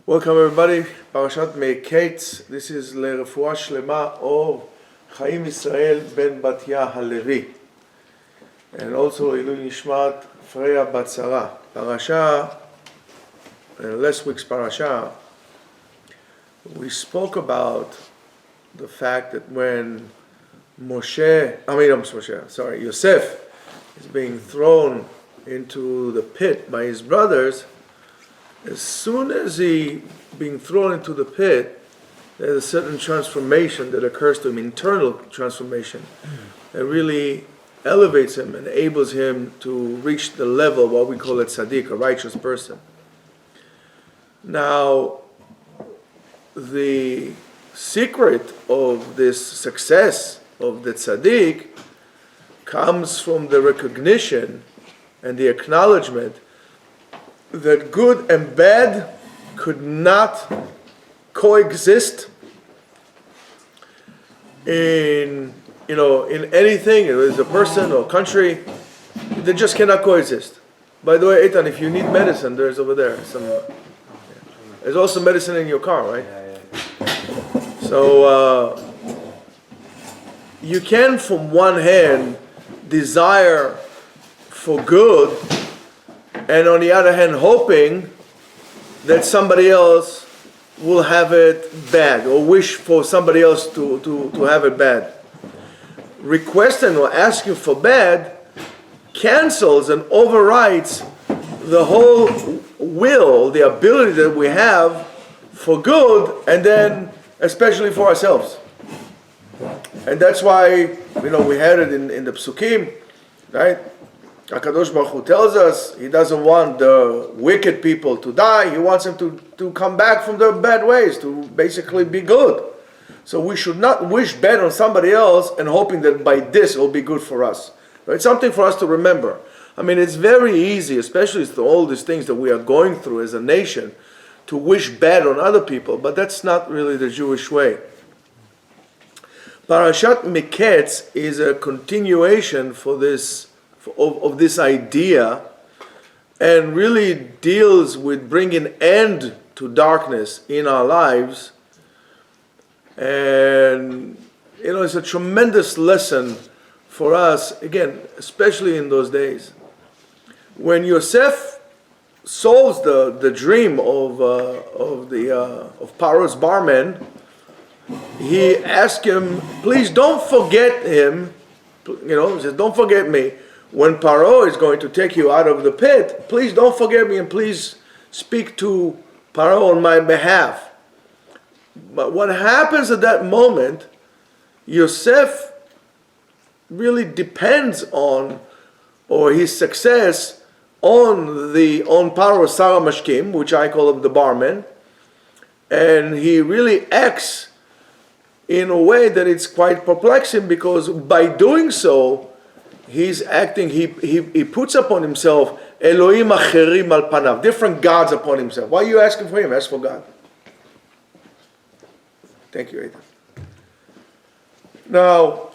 Welcome everybody, Parashat Miketz. This is לרפואה שלמה or חיים ישראל ben Batya Halevi. And also Ilui Nishmat Freya Batzara. Parasha, last week's Parasha, we spoke about the fact that when Yosef is being thrown into the pit by his brothers, as soon as he being thrown into the pit, there's a certain transformation that occurs to him, internal transformation, that really elevates him, enables him to reach the level, what we call a tzaddik, a righteous person. Now, the secret of this success of the tzaddik comes from the recognition and the acknowledgement that good and bad could not coexist in anything. It is a person or country. They just cannot coexist. By the way, Eitan, if you need medicine, there's over there some. There's also medicine in your car, right? So you can, from one hand, desire for good, and on the other hand, hoping that somebody else will have it bad, or wish for somebody else to have it bad. Requesting or asking for bad cancels and overrides the whole will, the ability that we have for good, and then especially for ourselves. And that's why, we had it in the Psukim, right? HaKadosh Baruch Hu tells us He doesn't want the wicked people to die. He wants them to come back from their bad ways, to basically be good. So we should not wish bad on somebody else and hoping that by this it will be good for us. It's something for us to remember. I mean, it's very easy, especially through all these things that we are going through as a nation, to wish bad on other people, but that's not really the Jewish way. Parashat Miketz is a continuation of this idea, and really deals with bringing end to darkness in our lives. And it's a tremendous lesson for us, again, especially in those days. When Yosef solves the dream of Paro's barman, he asks him, please don't forget him, he says, don't forget me. When Paro is going to take you out of the pit, please don't forget me and please speak to Paro on my behalf. But what happens at that moment, Yosef really depends on, or his success, on Paro's Sarah Mashkim, which I call him the barman, and he really acts in a way that it's quite perplexing, because by doing so, he's acting, he puts upon himself Elohim acherim al panav, different gods upon himself. Why are you asking for him? Ask for God. Thank you, Aidan. Now,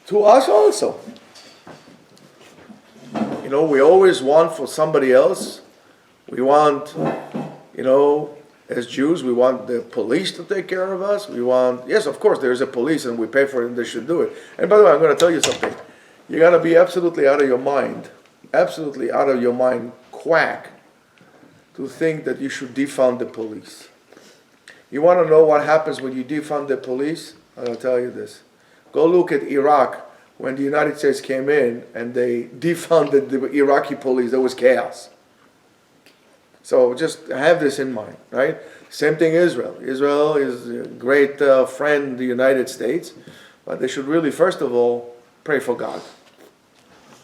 to us also, we always want for somebody else. We want, as Jews, we want the police to take care of us. We want, yes, of course, there's a police and we pay for it and they should do it. And by the way, I'm going to tell you something. You got to be absolutely out of your mind, quack, to think that you should defund the police. You want to know what happens when you defund the police? I'll tell you this. Go look at Iraq when the United States came in and they defunded the Iraqi police. There was chaos. So just have this in mind, right? Same thing Israel. Israel is a great friend of the United States, but they should really, first of all, pray for God.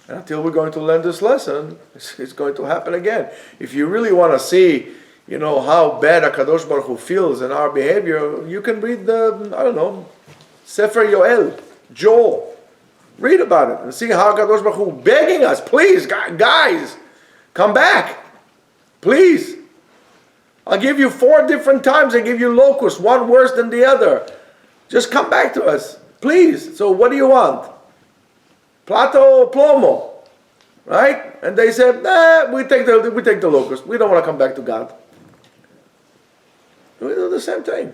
And until we're going to learn this lesson, it's going to happen again. If you really want to see, how bad HaKadosh Baruch Hu feels in our behavior, you can read Sefer Yoel, Joel. Read about it and see how HaKadosh Baruch Hu begging us, please, guys, come back. Please. I'll give you 4 different times. I give you locusts, one worse than the other. Just come back to us, please. So what do you want? Plato or plomo, right? And they said, we take the locust. We don't want to come back to God. We do the same thing.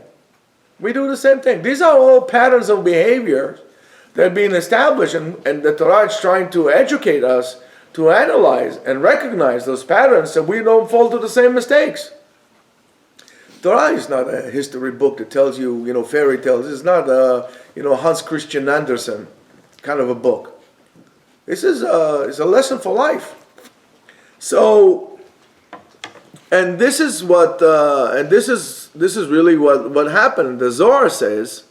We do the same thing. These are all patterns of behavior that have been established, and the Torah is trying to educate us to analyze and recognize those patterns so we don't fall to the same mistakes. Torah is not a history book that tells you, fairy tales. It's not a, Hans Christian Andersen kind of a book. This is a lesson for life. So, and this is what, this is really what happened. The Zohar says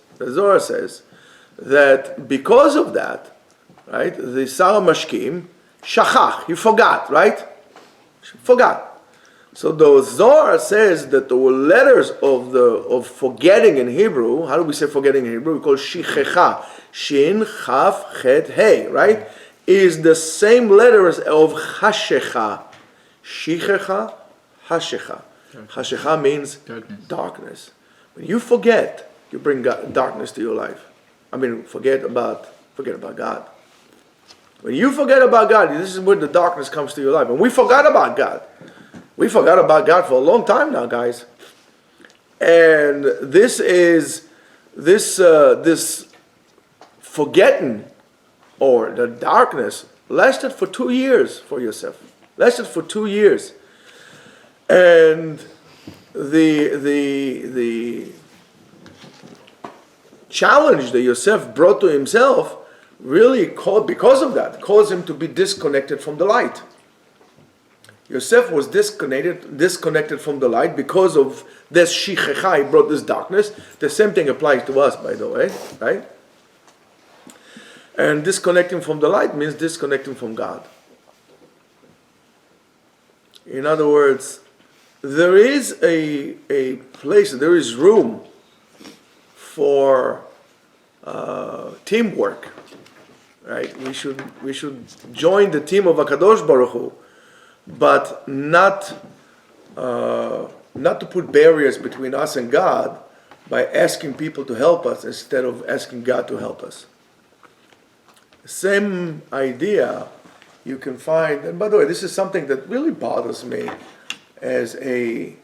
that because of that, right, the Sarah Mashkim, shachach, he forgot, right? Forgot. So the Zohar says that the letters of forgetting in Hebrew, how do we say forgetting in Hebrew? We call shichecha, shin, chaf, chet, hey, right? Is the same letters of hashecha. Shichecha, hashecha. Hashecha means darkness. When you forget, you bring darkness to your life. Forget about God. When you forget about God, this is when the darkness comes to your life. And we forgot about God. We forgot about God for a long time now, guys. And this forgetting or the darkness lasted for 2 years for Yosef. Lasted for 2 years. And the challenge that Yosef brought to himself really caused him to be disconnected from the light. Yosef was disconnected from the light because of this shichecha, he brought this darkness. The same thing applies to us, by the way, right? And disconnecting from the light means disconnecting from God. In other words, there is a place, there is room for teamwork, right? We should join the team of HaKadosh Baruch Hu, but not to put barriers between us and God by asking people to help us instead of asking God to help us. The same idea you can find, and by the way, this is something that really bothers me as a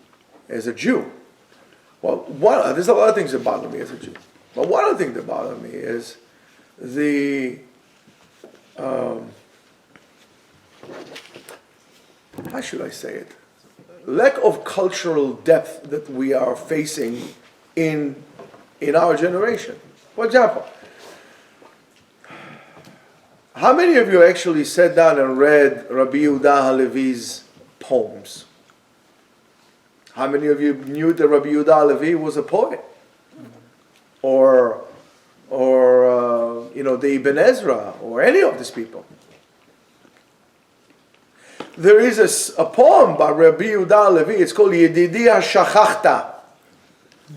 Jew. Well, there's a lot of things that bother me as a Jew, but one of the things that bother me is the how should I say it? Lack of cultural depth that we are facing in our generation. For example, how many of you actually sat down and read Rabbi Yehuda Halevi's poems? How many of you knew that Rabbi Yehuda Halevi was a poet? Or the Ibn Ezra, or any of these people? There is a poem by Rabbi Yehuda Halevi, it's called Yedidi HaShachachta.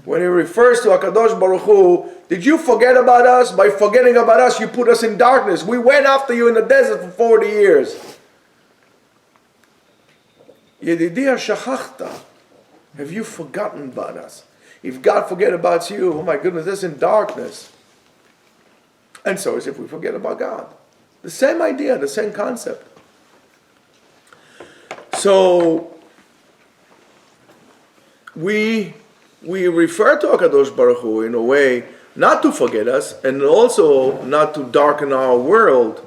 When he refers to HaKadosh Baruch Hu, did you forget about us? By forgetting about us, you put us in darkness. We went after you in the desert for 40 years. Yedidi HaShachachta. Have you forgotten about us? If God forget about you, oh my goodness, that's in darkness. And so as if we forget about God. The same idea, the same concept. So we refer to HaKadosh Baruch Hu in a way not to forget us and also not to darken our world.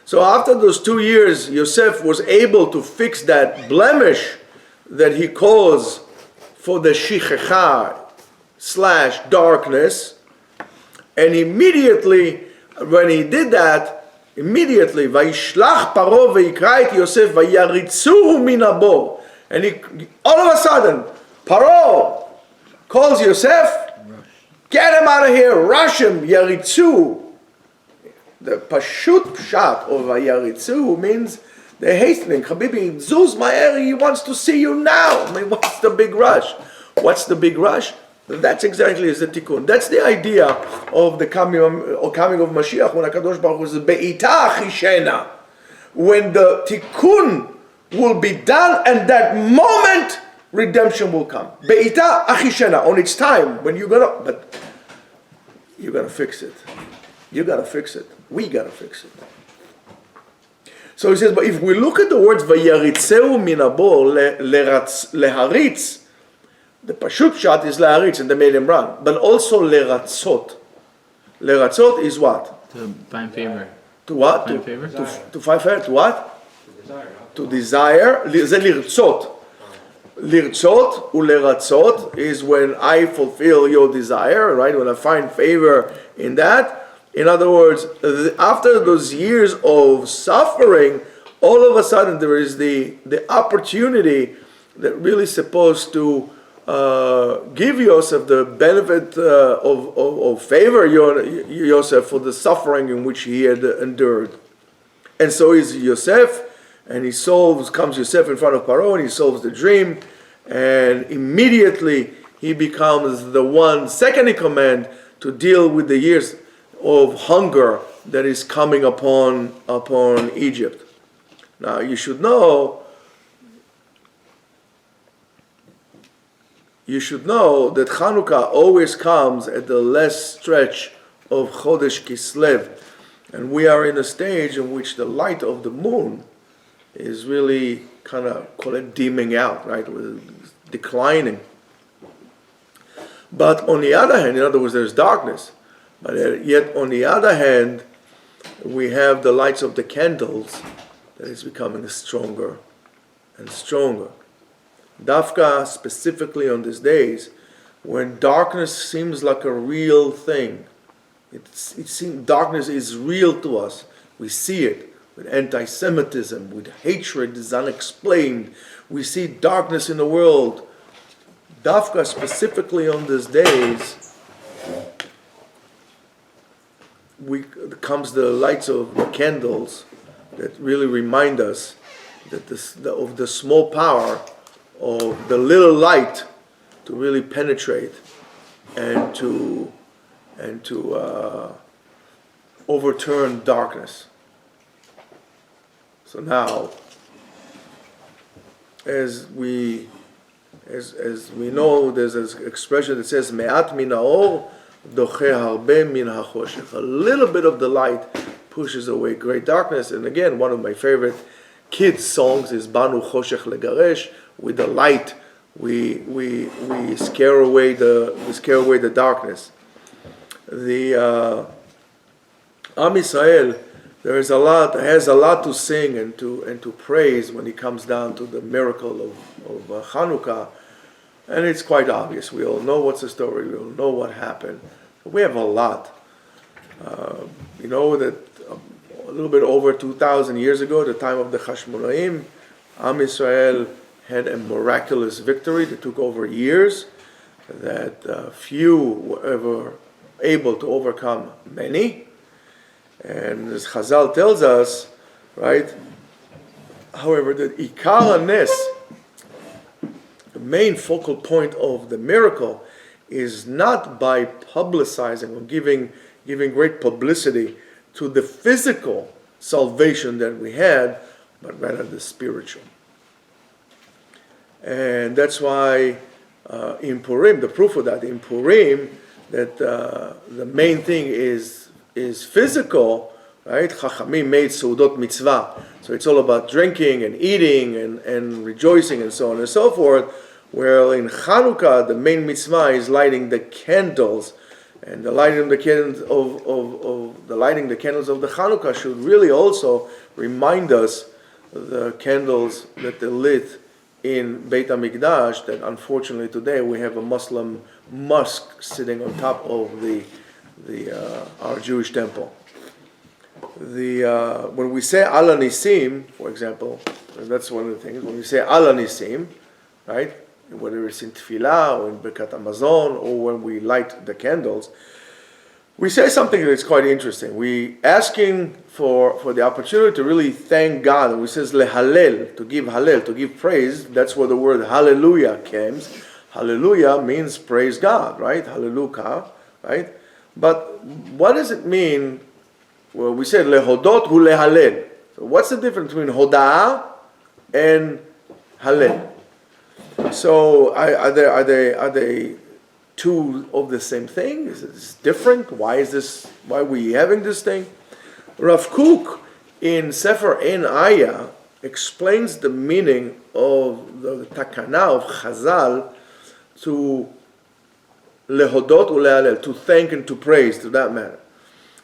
So after those 2 years, Yosef was able to fix that blemish that he caused for the shichecha / darkness, and immediately when he did that, Vayishlach Paro vayikra et Yosef vayaritzuhu min haבור, and all of a sudden Paro calls Yosef, get him out of here, rush him, yaritzu. The pashut pshat of vayaritzu means they're hastening. Habibi, zuz ma'er, he wants to see you now. What's the big rush? What's the big rush? That's exactly the tikkun. That's the idea of the coming of Mashiach, when HaKadosh Baruch Hu is be'ita achishena. When the tikkun will be done, and that moment redemption will come. Be'ita achishena, on its time, when you're gonna fix it. You gotta fix it. We gotta fix it. So he says, but if we look at the words vayaritzeu min habor, leharitz, The pashut pshat is le'aritz, and they made him run. But also leratzot. Leratzot is what? To find favor. To what? Find favor? To find favor. To what? To desire. זה לרצות. Lirtzot uleratzot is when I fulfill your desire, right? When I find favor in that. In other words, after those years of suffering, all of a sudden there is the opportunity that really supposed to give Yosef the benefit of favor Yosef for the suffering in which he had endured. And so is Yosef, and comes Yosef in front of Paro, and he solves the dream, and immediately he becomes the one second in command to deal with the years of hunger that is coming upon Egypt. Now you should know that Chanukah always comes at the last stretch of Chodesh Kislev, and we are in a stage in which the light of the moon is really kind of, call it dimming out, right? Declining. But on the other hand, in other words, there's darkness. But yet on the other hand, we have the lights of the candles that is becoming stronger and stronger. Dafka, specifically on these days, when darkness seems like a real thing. It seems darkness is real to us. We see it with anti-Semitism, with hatred is unexplained. We see darkness in the world. Dafka, specifically on these days, comes the lights of the candles that really remind us that of the small power of the little light to really penetrate and to overturn darkness. So now, as we know, there's an expression that says "me'at min ha'or doche harbe min ha'choshech." A little bit of the light pushes away great darkness. And again, one of my favorite kids' songs is "Banu choshech legaresh." With the light, we scare away the darkness. The Am Yisrael has a lot to sing and to praise when it comes down to the miracle of Chanukah, and it's quite obvious. We all know what's the story. We all know what happened. We have a lot. You know that a little bit over 2,000 years ago, at the time of the Chashmonaim, Am Yisrael had a miraculous victory that took over years, that few were ever able to overcome many. And as Chazal tells us, right, however, the Ikar Nes, the main focal point of the miracle, is not by publicizing or giving great publicity to the physical salvation that we had, but rather the spiritual. And that's why in Purim, the proof of that, in Purim, that the main thing is physical, right? Chachamim made Seudot Mitzvah. So it's all about drinking and eating and rejoicing and so on and so forth. Where in Chanukah, the main mitzvah is lighting the candles. And the lighting the candles of the Chanukah should really also remind us the candles that they lit in Beit HaMikdash, that unfortunately today we have a Muslim mosque sitting on top of our Jewish temple. When we say Ala Nisim, for example, and that's one of the things, when we say Ala Nisim, right, whether it's in Tefillah or in Birkat Hamazon or when we light the candles, we say something that's quite interesting. We asking for the opportunity to really thank God, and we says lehalel, to give praise. That's where the word hallelujah comes. Hallelujah means praise God, right? Hallelujah, right? But what does it mean? Well, we said lehodot hu lehalel. So what's the difference between hoda'ah and halel? So are they two of the same thing? Is it different? Why are we having this thing? Rav Kook in Sefer Ein Aya explains the meaning of the takana of Chazal to lehodot ulehalel, to thank and to praise, to that matter.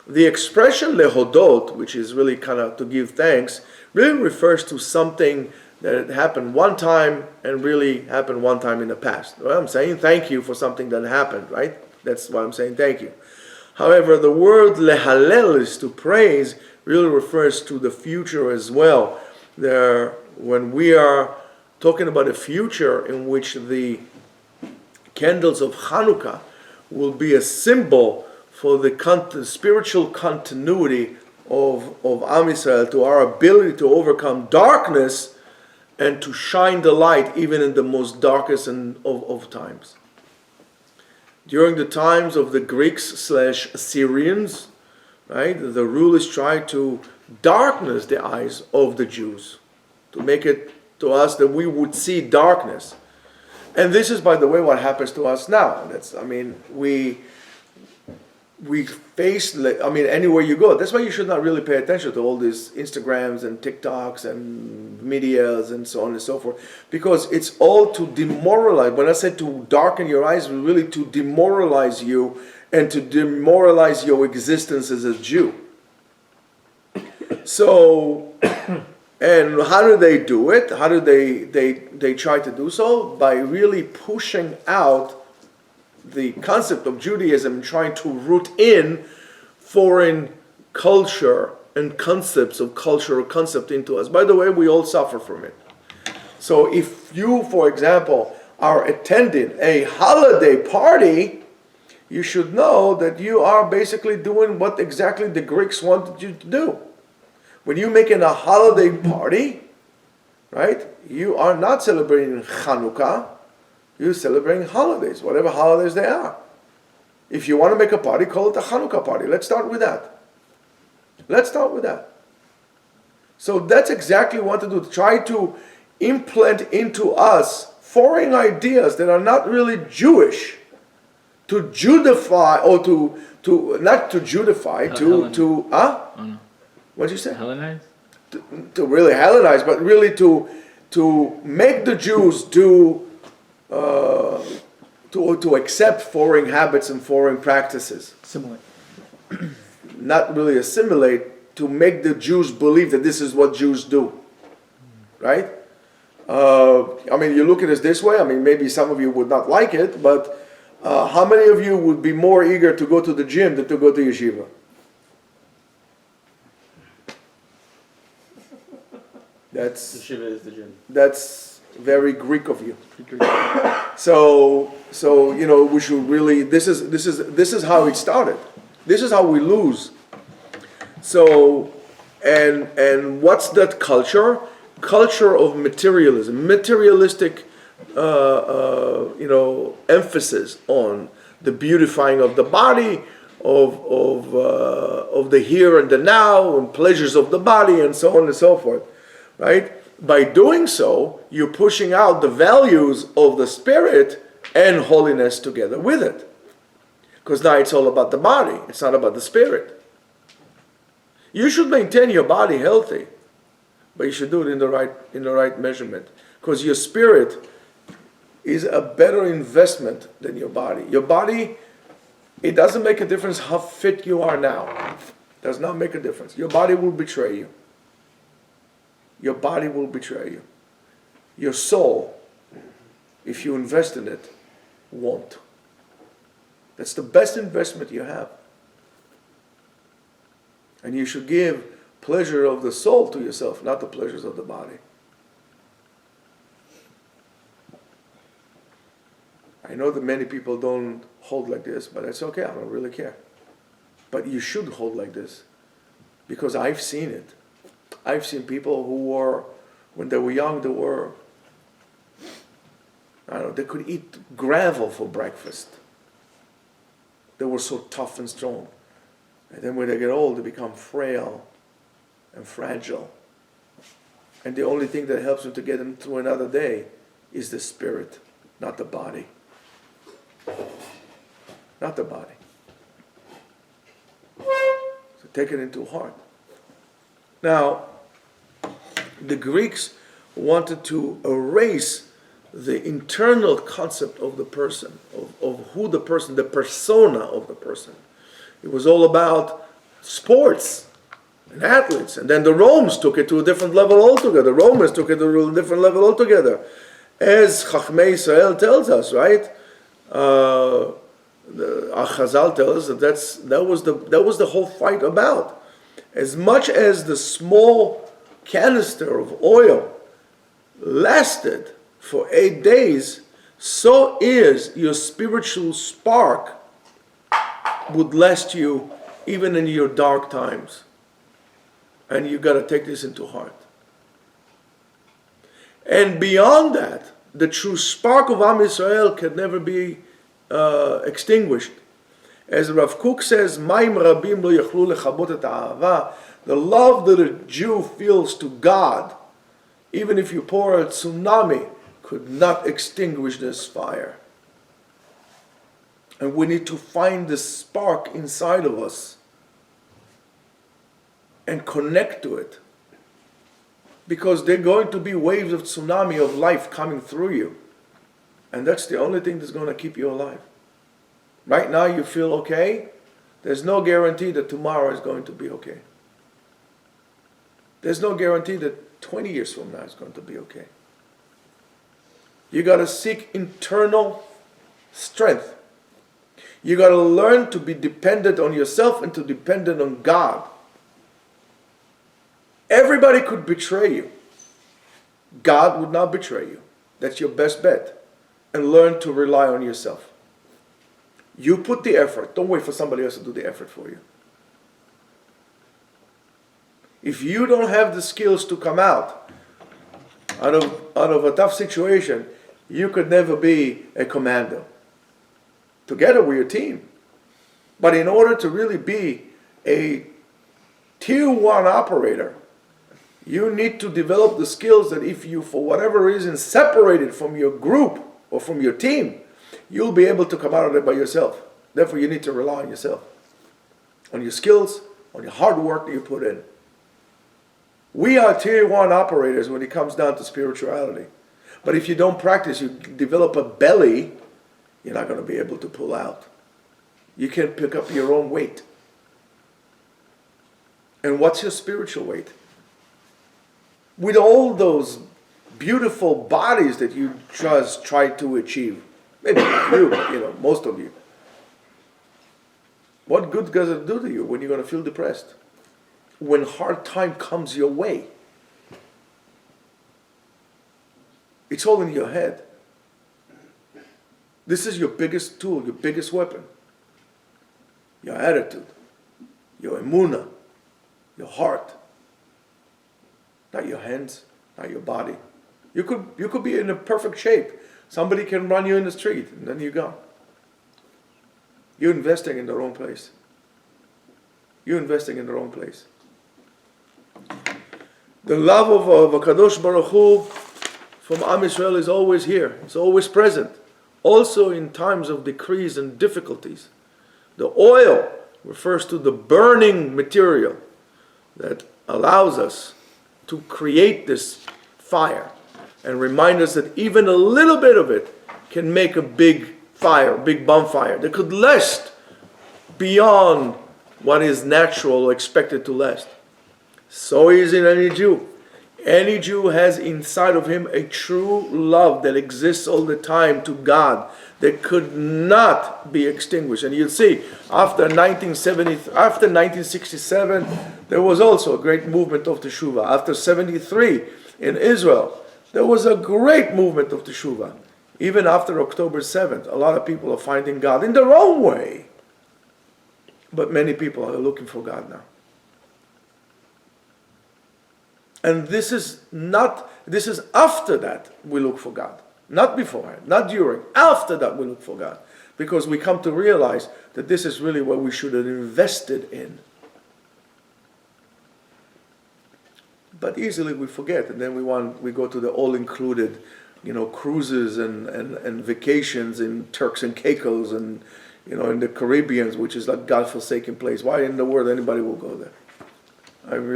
The expression lehodot, which is really kind of to give thanks, really refers to something that happened one time and really happened one time in the past. Well, I'm saying thank you for something that happened, right? That's why I'm saying thank you. However, the word lehalel is to praise, really refers to the future as well. When we are talking about a future in which the candles of Hanukkah will be a symbol for the spiritual continuity of Am Yisrael, to our ability to overcome darkness and to shine the light even in the most darkest of times. During the times of the Greeks/Assyrians, right, the rulers tried to darkness the eyes of the Jews, to make it to us that we would see darkness. And this is, by the way, what happens to us now. We face, anywhere you go. That's why you should not really pay attention to all these Instagrams and TikToks and medias and so on and so forth, because it's all to demoralize. When I said to darken your eyes, really to demoralize you and to demoralize your existence as a Jew. So, and how do they do it? How do they try to do so? By really pushing out the concept of Judaism, trying to root in foreign culture and concepts of culture or concept into us. By the way, we all suffer from it. So if you, for example, are attending a holiday party, you should know that you are basically doing what exactly the Greeks wanted you to do. When you're making a holiday party, right, you are not celebrating Hanukkah, you're celebrating holidays, whatever holidays they are. If you want to make a party, call it a Hanukkah party. Let's start with that. So that's exactly what to do. Try to implant into us foreign ideas that are not really Jewish, to Judify, or to not to Judify, What'd you say? Hellenize? To really Hellenize, but really to make the Jews to accept foreign habits and foreign practices. Assimilate. Not really assimilate, to make the Jews believe that this is what Jews do. Right? You look at it this way, maybe some of you would not like it, but how many of you would be more eager to go to the gym than to go to yeshiva? Yeshiva is the gym. That's very Greek of you. So we should really. This is how it started. This is how we lose. So, and what's that culture? Culture of materialism, materialistic, emphasis on the beautifying of the body, of the here and the now, and pleasures of the body, and so on and so forth. Right? By doing so, you're pushing out the values of the spirit and holiness together with it. Because now it's all about the body, it's not about the spirit. You should maintain your body healthy, but you should do it in the right measurement. Because your spirit is a better investment than your body. Your body, it doesn't make a difference how fit you are now. It does not make a difference. Your body will betray you. Your body will betray you. Your soul, if you invest in it, won't. That's the best investment you have. And you should give pleasure of the soul to yourself, not the pleasures of the body. I know that many people don't hold like this, but it's okay, I don't really care. But you should hold like this, because I've seen it. I've seen people who were, when they were young, they could eat gravel for breakfast. They were so tough and strong. And then when they get old, they become frail and fragile. And the only thing that helps them to get them through another day is the spirit, not the body. Not the body. So take it into heart. Now, the Greeks wanted to erase the internal concept of the person, of who the person, the persona of the person. It was all about sports and athletes. And then the Romans took it to a different level altogether. The Romans took it to a different level altogether. As Chachmei Israel tells us, right? Chazal tells us that was the whole fight about. As much as the small canister of oil lasted for 8 days, so is your spiritual spark would last you even in your dark times. And you got to take this into heart. And beyond that, the true spark of Am Yisrael can never be extinguished. As Rav Kook says, "Mayim rabim lo yachlu lechabot et ha'ava." The love that a Jew feels to God, even if you pour a tsunami, could not extinguish this fire. And we need to find the spark inside of us and connect to it. Because there are going to be waves of tsunami of life coming through you. And that's the only thing that's going to keep you alive. Right now you feel okay. There's no guarantee that tomorrow is going to be okay. There's no guarantee that 20 years from now is going to be okay. You got to seek internal strength. You got to learn to be dependent on yourself and to dependent on God. Everybody could betray you. God would not betray you. That's your best bet. And learn to rely on yourself. You put the effort. Don't wait for somebody else to do the effort for you. If you don't have the skills to come out of a tough situation, you could never be a commando. Together with your team. But in order to really be a tier 1 operator, you need to develop the skills that if you, for whatever reason, separated from your group or from your team, you'll be able to come out of it by yourself. Therefore, you need to rely on yourself, on your skills, on your hard work that you put in. We are tier 1 operators when it comes down to spirituality. But if you don't practice, you develop a belly, you're not going to be able to pull out. You can't pick up your own weight. And what's your spiritual weight? With all those beautiful bodies that you just try to achieve, maybe you, most of you, what good does it do to you when you're going to feel depressed? When hard time comes your way? It's all in your head. This is your biggest tool, your biggest weapon. Your attitude, your emunah, your heart. Not your hands, not your body. You could be in a perfect shape. Somebody can run you in the street and then you're gone. You're investing in the wrong place. You're investing in the wrong place. The love of Kadosh Baruch Hu from Am Yisrael is always here. It's always present. Also in times of decrease and difficulties. The oil refers to the burning material that allows us to create this fire and remind us that even a little bit of it can make a big fire, a big bonfire that could last beyond what is natural or expected to last. So is in any Jew. Any Jew has inside of him a true love that exists all the time to God that could not be extinguished. And you'll see, after 1967, there was also a great movement of Teshuvah. After 73 in Israel, there was a great movement of Teshuvah. Even after October 7th, a lot of people are finding God in their own way. But many people are looking for God now. And this is after that we look for God. Not beforehand, not during. After that we look for God. Because we come to realize that this is really what we should have invested in. But easily we forget, and then we go to the all-included, cruises and vacations in Turks and Caicos and, in the Caribbean, which is like God-forsaken place. Why in the world anybody will go there?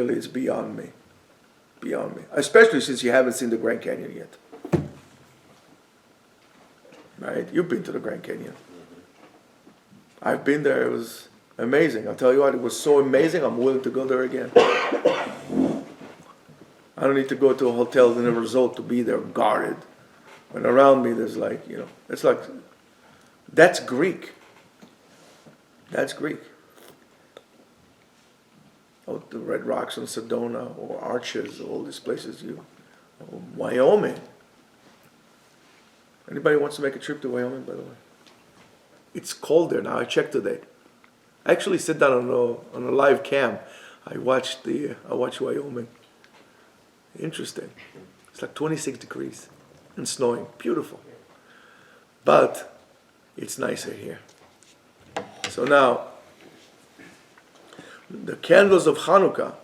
It's beyond me. Beyond me. Especially since you haven't seen the Grand Canyon yet. right? You've been to the Grand Canyon. I've been there. It was amazing. I'll tell you what, it was so amazing, I'm willing to go there again. I don't need to go to a hotel in a resort to be there guarded. When around me there's like, it's like, that's Greek. That's Greek. Oh, the Red Rocks in Sedona or Arches, all these places, Wyoming. Anybody wants to make a trip to Wyoming, by the way? It's cold there now. I checked today. I actually sit down on a live cam. I watched Wyoming. Interesting. It's like 26 degrees and snowing. Beautiful. But it's nicer here. So now, the candles of Hanukkah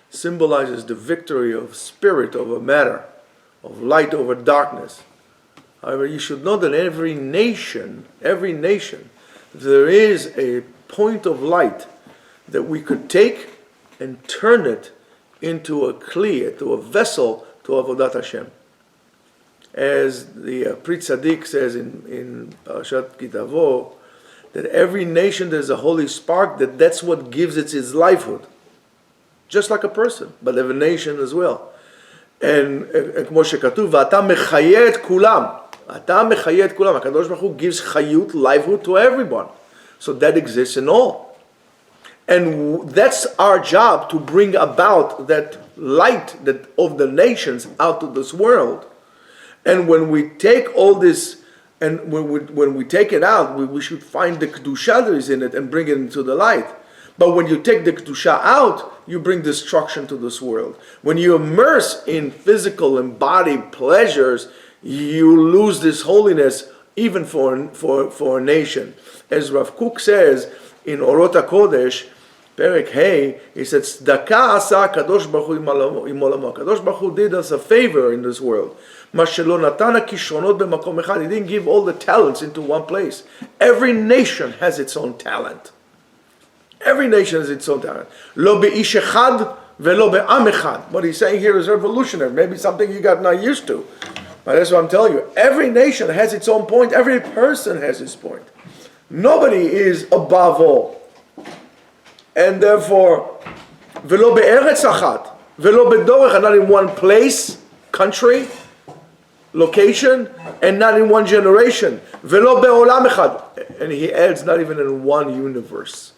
symbolizes the victory of spirit over matter, of light over darkness. However, you should know that every nation, there is a point of light that we could take and turn it into a kli, to a vessel to Avodat Hashem. As the Pri Tzaddik says in Parashat Kitavo, that every nation there's a holy spark, that's what gives it its livelihood. Just like a person, but every nation as well. And כמו שכתוב, ואתה מחיה את כולם. אתה מחיה את כולם. הקדוש ברוך הוא gives חיות, livelihood to everyone. So that exists in all. And that's our job, to bring about that light of the nations out of this world. And when we take all this, and when we take it out, we should find the Kedusha that is in it and bring it into the light. But when you take the Kedusha out, you bring destruction to this world. When you immerse in physical and body pleasures, you lose this holiness even for a nation. As Rav Kook says in Orot HaKodesh, Perek Hey, he says, Tzedakah asa Kadosh Baruch Hu im olamo. Kadosh Baruch Hu did us a favor in this world. Ma shelo natana kishronot b'makom echad. He didn't give all the talents into one place. Every nation has its own talent. Every nation has its own talent. Lo be'ish echad velo be'am echad. What he's saying here is revolutionary. Maybe something you got not used to. But that's what I'm telling you. Every nation has its own point. Every person has his point. Nobody is above all. And therefore, velo be'eretz achat, velo bedor echad, not in one place, country, location, and not in one generation. Velo be'olam echad. And he adds, not even in one universe.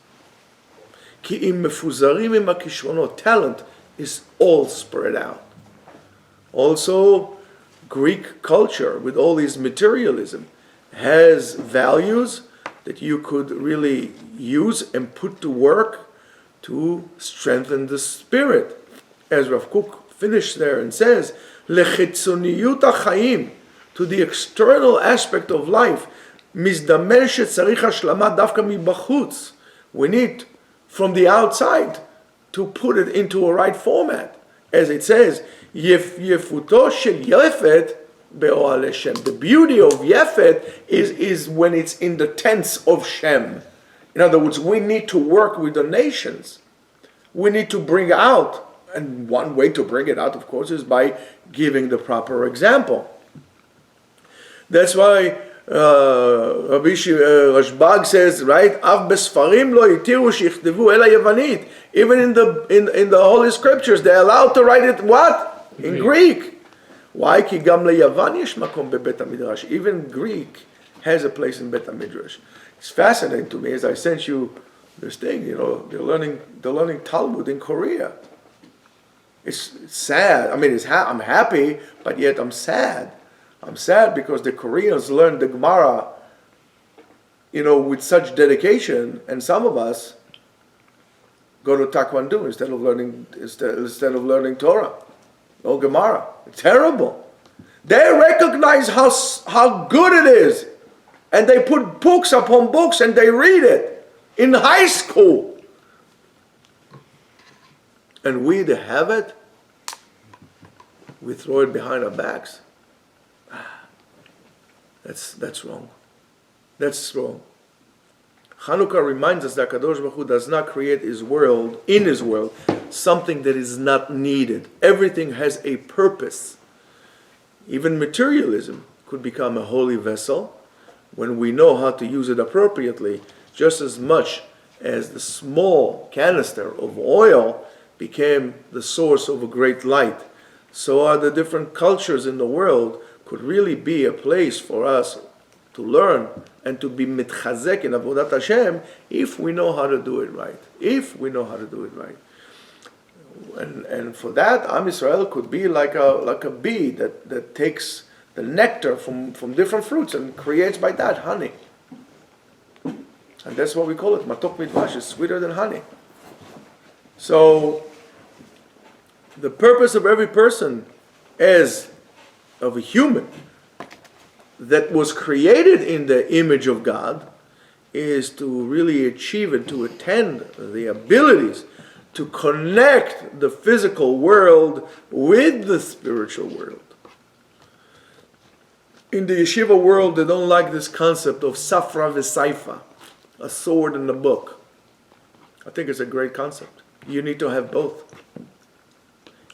Ki im mefuzarim im hakishronot. Talent is all spread out. Also, Greek culture, with all this materialism, has values that you could really use and put to work to strengthen the spirit. As Rav Kook finished there and says, lechitzoniyut ha'chaim, to the external aspect of life, mizdamer shetzarich hashlama davka mibachutz. We need, from the outside, to put it into a right format. As it says, yefuto shel yefet be'oal Shem. The beauty of Yefet is when it's in the tents of Shem. In other words, we need to work with the nations. We need to bring out, and one way to bring it out, of course, is by giving the proper example. That's why Rabbi Rashbag says, right? Av besfarim lo itiru shichdevu ela yavanit. Even in the Holy Scriptures, they're allowed to write it what? In Greek. Why? Ki gam leyavan yesh makom bebet hamidrash. Even Greek has a place in Bet HaMidrash. It's fascinating to me, as I sent you this thing, they're learning Talmud in Korea. It's sad. I mean, I'm happy, but yet I'm sad. I'm sad because the Koreans learn the Gemara, with such dedication, and some of us go to Taekwondo instead of learning Torah or Gemara. It's terrible. They recognize how good it is, and they put books upon books and they read it in high school. And we that have it, we throw it behind our backs. That's wrong. That's wrong. Hanukkah reminds us that Kadosh Baruch Hu does not create in His world, something that is not needed. Everything has a purpose. Even materialism could become a holy vessel, when we know how to use it appropriately, just as much as the small canister of oil became the source of a great light, so are the different cultures in the world could really be a place for us to learn and to be mitchazek in Avodat Hashem if we know how to do it right. If we know how to do it right. And for that, Am Yisrael could be like a bee that takes the nectar from different fruits and creates by that honey. And that's what we call it. Matok midvash is sweeter than honey. So, the purpose of every person as of a human that was created in the image of God is to really achieve and to attain the abilities to connect the physical world with the spiritual world. In the Yeshiva world, they don't like this concept of safra v'saifa, a sword and a book. I think it's a great concept. You need to have both.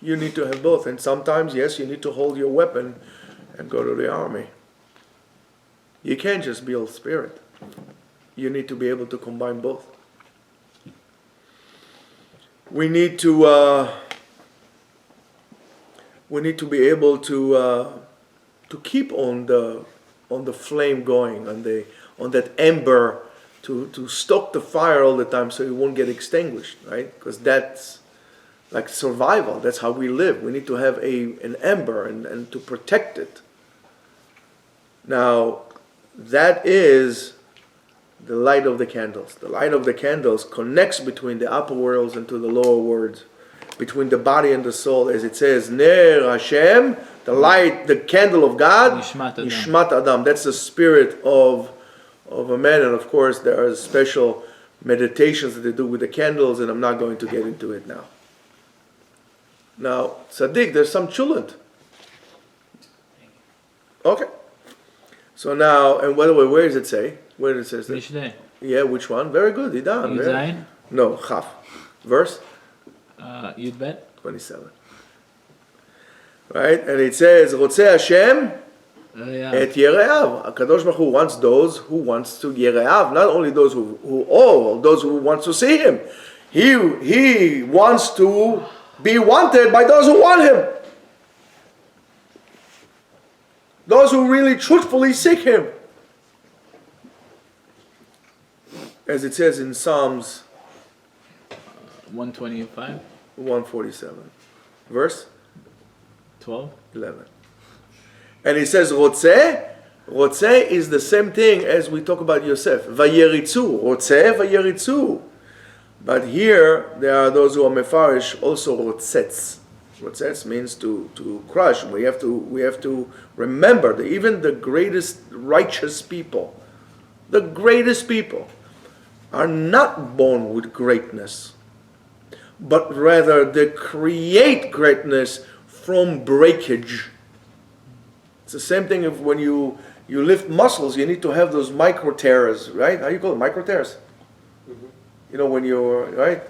You need to have both. And sometimes, yes, you need to hold your weapon and go to the army. You can't just be all spirit. You need to be able to combine both. We need to be able to keep on the flame going, on that ember, to stoke the fire all the time so it won't get extinguished, right? Because that's like survival. That's how we live. We need to have an ember and to protect it. Now, that is the light of the candles. The light of the candles connects between the upper worlds and to the lower worlds, between the body and the soul, as it says, Ner Hashem, the light, the candle of God, Nishmat Adam. That's the spirit of a man. And of course, there are special meditations that they do with the candles, and I'm not going to get into it now. Now, Sadiq, there's some chulant. Okay. So now, and by the way, where does it say? Where does it say that? Mishneh. Yeah, which one? Very good, Idan. Yud Zayin? No, Chaf. Verse? Yud Bet? 27. Right? And it says, Rotzeh Hashem Yeah. et Yereav. HaKadosh Baruch Hu wants those who wants to Yereav, not only those those who wants to see Him. He wants to be wanted by those who want Him. Those who really truthfully seek Him. As it says in Psalms 125? 147. Verse 12? 11. And he says, Rotzeh. Rotzeh is the same thing as we talk about Yosef. Vayeritzu. Rotzeh, vayeritzu. But here, there are those who are mefarish, also Rotzetz. Rotzetz means to crush. We have to remember that even the greatest righteous people, are not born with greatness, but rather they create greatness from breakage. It's the same thing when you lift muscles, you need to have those micro tears, right? How you call it? Micro tears? Mm-hmm. You know, when you're, right?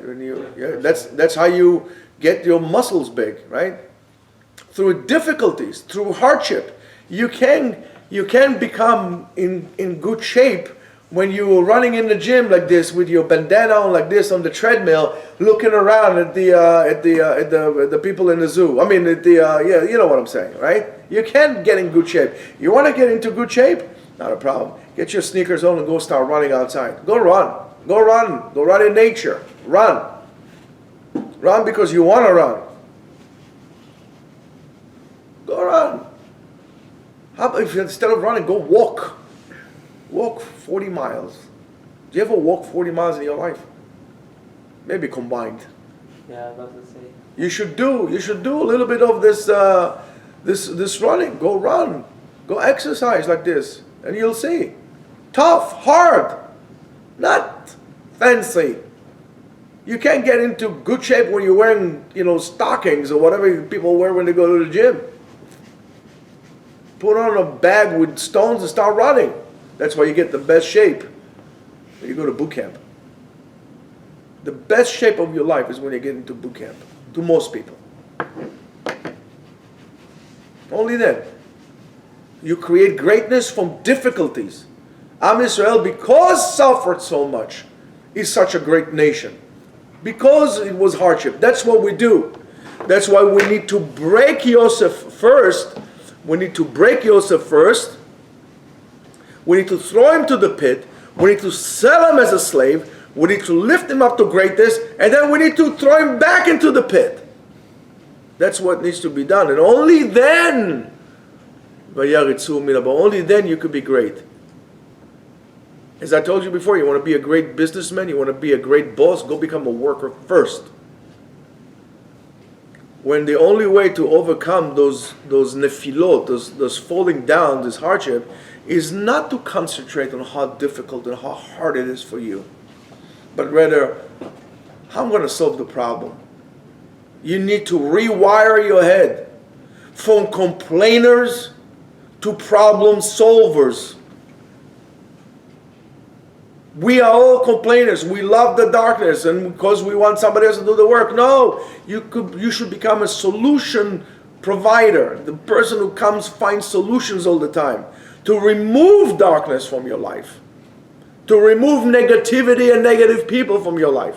That's how you get your muscles big, right? Through difficulties, through hardship. You can become in good shape when you're running in the gym like this with your bandana on like this on the treadmill, looking around at the people in the zoo. I mean, you know what I'm saying, right? You can get in good shape. You want to get into good shape? Not a problem. Get your sneakers on and go start running outside. Go run in nature. Run because you want to run. Go run. How about if instead of running, go walk? Walk 40 miles. Do you ever walk 40 miles in your life? Maybe combined. Yeah, I was about to say. You should do a little bit of this running. Go run. Go exercise like this. And you'll see. Tough, hard. Not fancy. You can't get into good shape when you're wearing, stockings or whatever people wear when they go to the gym. Put on a bag with stones and start running. That's why you get the best shape when you go to boot camp. The best shape of your life is when you get into boot camp. To most people. Only then. You create greatness from difficulties. Am Israel, because suffered so much, is such a great nation. Because it was hardship. That's what we do. That's why we need to break Yosef first. We need to break Yosef first. We need to throw him to the pit. We need to sell him as a slave. We need to lift him up to greatness. And then we need to throw him back into the pit. That's what needs to be done. And only then, only then you could be great. As I told you before, you want to be a great businessman, you want to be a great boss, go become a worker first. When the only way to overcome those nefilot, those falling down, this hardship, is not to concentrate on how difficult and how hard it is for you, but rather, how I'm going to solve the problem. You need to rewire your head from complainers to problem solvers. We are all complainers. We love the darkness, and because we want somebody else to do the work. No, you should become a solution provider, the person who finds solutions all the time, to remove darkness from your life, to remove negativity and negative people from your life.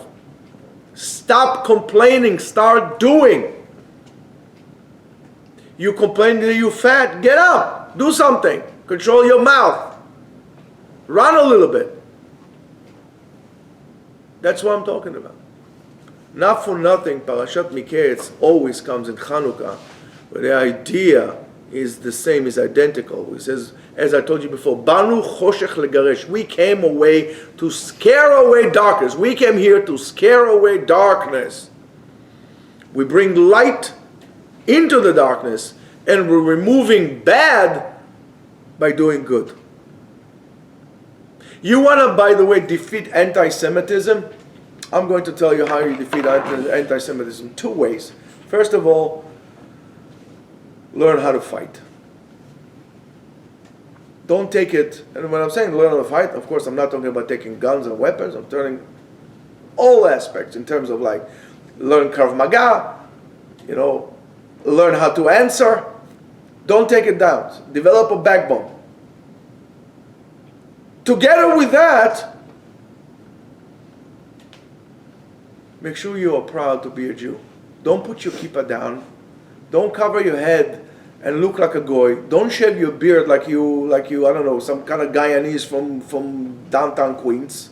Stop complaining, start doing. You complain that you're fat, get up, do something, control your mouth, run a little bit. That's what I'm talking about. Not for nothing, Parashat Miketz always comes in Chanukah, where the idea is the same, is identical. It says, as I told you before, Banu choshech legaresh. We came away to scare away darkness. We came here to scare away darkness. We bring light into the darkness, and we're removing bad by doing good. You want to, by the way, defeat anti-Semitism? I'm going to tell you how you defeat anti-Semitism. 2 ways. First of all, learn how to fight. Don't take it, and when I'm saying learn how to fight, of course I'm not talking about taking guns and weapons. I'm turning all aspects in terms of like, learn Krav Maga, learn how to answer. Don't take it down. Develop a backbone. Together with that, make sure you are proud to be a Jew. Don't put your kippah down. Don't cover your head and look like a goy. Don't shave your beard like you, I don't know, some kind of Guyanese from downtown Queens.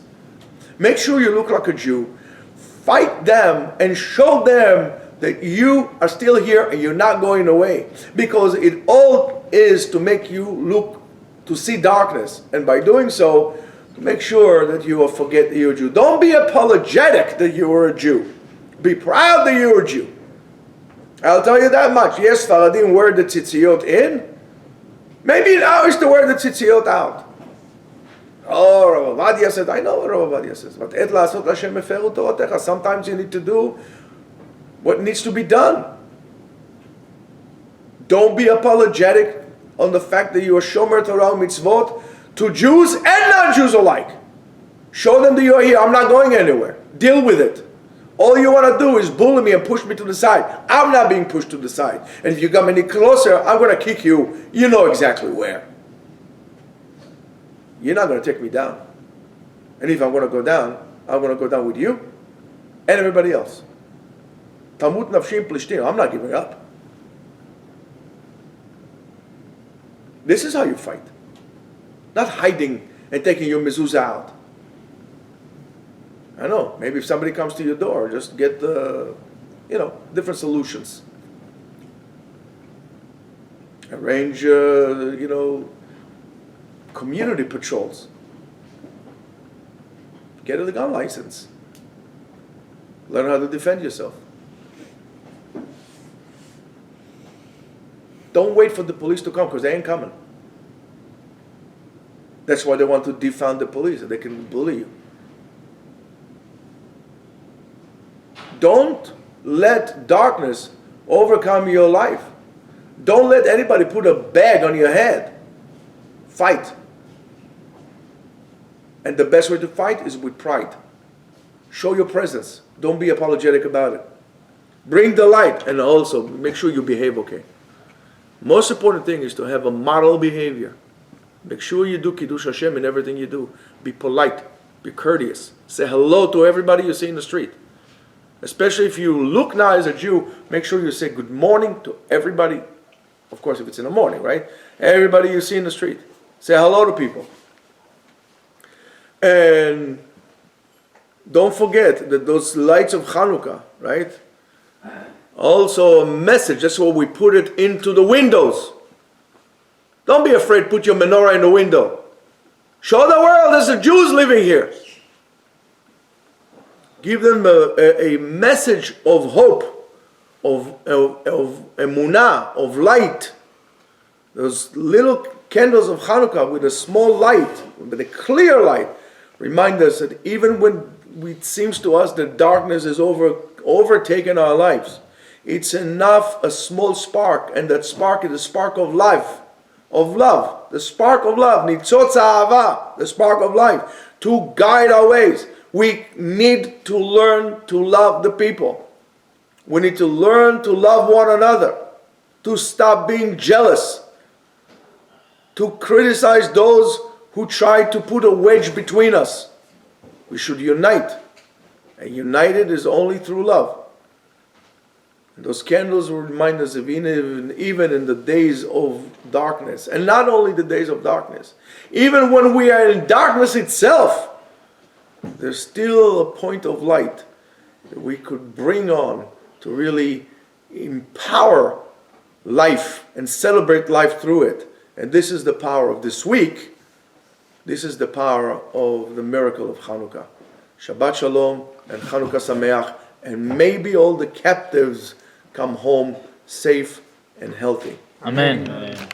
Make sure you look like a Jew. Fight them and show them that you are still here and you're not going away. Because it all is to make you look, to see darkness, and by doing so, to make sure that you will forget that you're a Jew. Don't be apologetic that you are a Jew. Be proud that you're a Jew. I'll tell you that much. Yes, Faradim wear the tzitzit in. Maybe now is to wear the tzitzit out. Oh, Rav Avadia said, I know what Rav Avadia says. But et la'asot Hashem meferu torotecha. Sometimes you need to do what needs to be done. Don't be apologetic on the fact that you are shomer Torah mitzvot to Jews and non-Jews alike. Show them that you are here. I'm not going anywhere. Deal with it. All you want to do is bully me and push me to the side. I'm not being pushed to the side. And if you come any closer, I'm going to kick you. You know exactly where. You're not going to take me down. And if I'm going to go down, I'm going to go down with you and everybody else. Tamut nafshim plishtim. I'm not giving up. This is how you fight. Not hiding and taking your mezuzah out. I know, maybe if somebody comes to your door, just get different solutions. Arrange, community patrols. Get a gun license. Learn how to defend yourself. Don't wait for the police to come, because they ain't coming. That's why they want to defund the police, so they can bully you. Don't let darkness overcome your life. Don't let anybody put a bag on your head. Fight. And the best way to fight is with pride. Show your presence. Don't be apologetic about it. Bring the light, and also make sure you behave okay. Most important thing is to have a model behavior. Make sure you do Kiddush Hashem in everything you do. Be polite, be courteous. Say hello to everybody you see in the street. Especially if you look now as a Jew, make sure you say good morning to everybody. Of course, if it's in the morning, right? Everybody you see in the street. Say hello to people. And don't forget that those lights of Hanukkah, right? Also a message. That's why we put it into the windows. Don't be afraid, put your menorah in the window. Show the world there's a Jews living here. Give them a message of hope, of emunah, of light. Those little candles of Hanukkah with a small light, with a clear light, remind us that even when it seems to us that darkness is overtaken our lives, it's enough, a small spark, and that spark is the spark of life, of love, the spark of love, nitzotz ha'ava, the spark of life, to guide our ways. We need to learn to love the people. We need to learn to love one another, to stop being jealous, to criticize those who try to put a wedge between us. We should unite, and united is only through love. And those candles will remind us of even in the days of darkness, and not only the days of darkness, even when we are in darkness itself, there's still a point of light that we could bring on to really empower life and celebrate life through it. And this is the power of this week. This is the power of the miracle of Hanukkah. Shabbat Shalom and Hanukkah Sameach, and maybe all the captives come home safe and healthy. Amen.